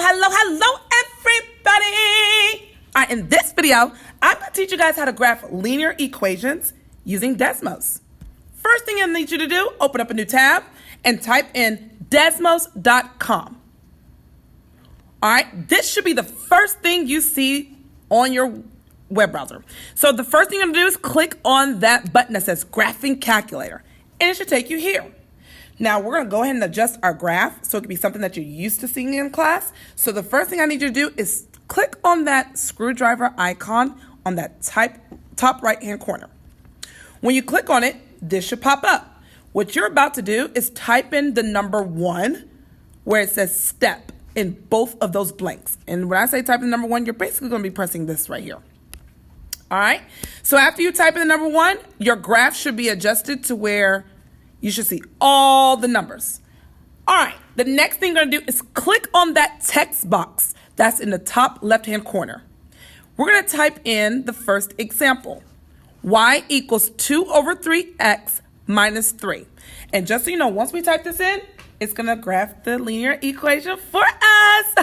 Hello, everybody. All right, in this video, I'm going to teach you guys how to graph linear equations using DESMOS. First thing I need you to do, open up a new tab and type in DESMOS.com. All right, this should be the first thing you see on your web browser. So the first thing you're going to do is click on that button that says Graphing Calculator, and it should take you here. Now, we're going to go ahead and adjust our graph so it can be something that you're used to seeing in class. So the first thing I need you to do is click on that screwdriver icon on that top right-hand corner. When you click on it, this should pop up. What you're about to do is type in the number 1 where it says step in both of those blanks. And when I say type in number 1, you're basically going to be pressing this right here. All right? So after you type in the number 1, your graph should be adjusted to where you should see all the numbers. All right, the next thing you're gonna do is click on that text box that's in the top left-hand corner. We're gonna type in the first example. Y equals 2 over 3x minus 3. And just so you know, once we type this in, it's gonna graph the linear equation for us.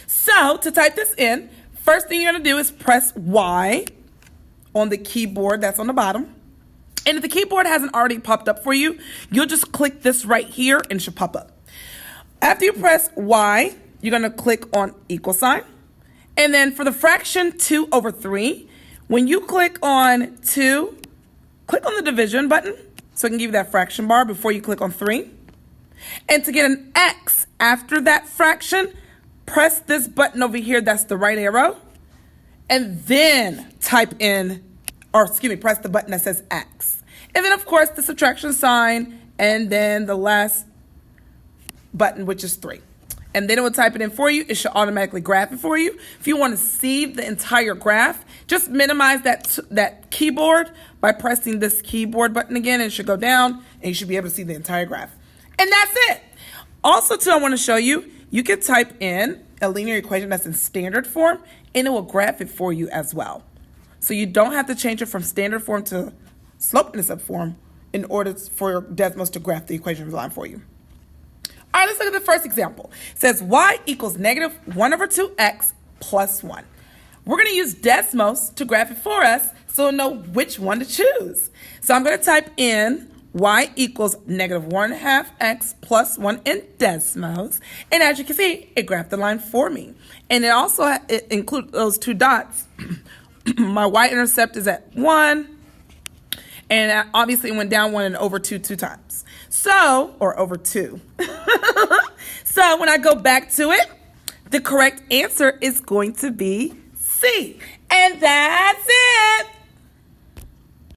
So to type this in, first thing you're gonna do is press Y on the keyboard that's on the bottom. And if the keyboard hasn't already popped up for you, you'll just click this right here and it should pop up. After you press Y, you're going to click on equal sign. And then for the fraction 2 over 3, when you click on 2, click on the division button so it can give you that fraction bar before you click on 3. And to get an X after that fraction, press this button over here, that's the right arrow, and then press the button that says X. And then, of course, the subtraction sign, and then the last button, which is 3. And then it will type it in for you. It should automatically graph it for you. If you want to see the entire graph, just minimize that keyboard by pressing this keyboard button again, and it should go down, and you should be able to see the entire graph. And that's it. Also, too, I want to show you, you can type in a linear equation that's in standard form, and it will graph it for you as well. So you don't have to change it from standard form to slope-intercept form in order for DESMOS to graph the equation line for you. All right, let's look at the first example. It says y equals negative 1 over 2x plus 1. We're going to use DESMOS to graph it for us so we'll know which one to choose. So I'm going to type in y equals negative 1/2 x plus 1 in DESMOS. And as you can see, it graphed the line for me. And it includes those 2 dots. My y-intercept is at 1. And obviously it went down 1 and over 2 times. Or over 2. So when I go back to it, the correct answer is going to be C. And that's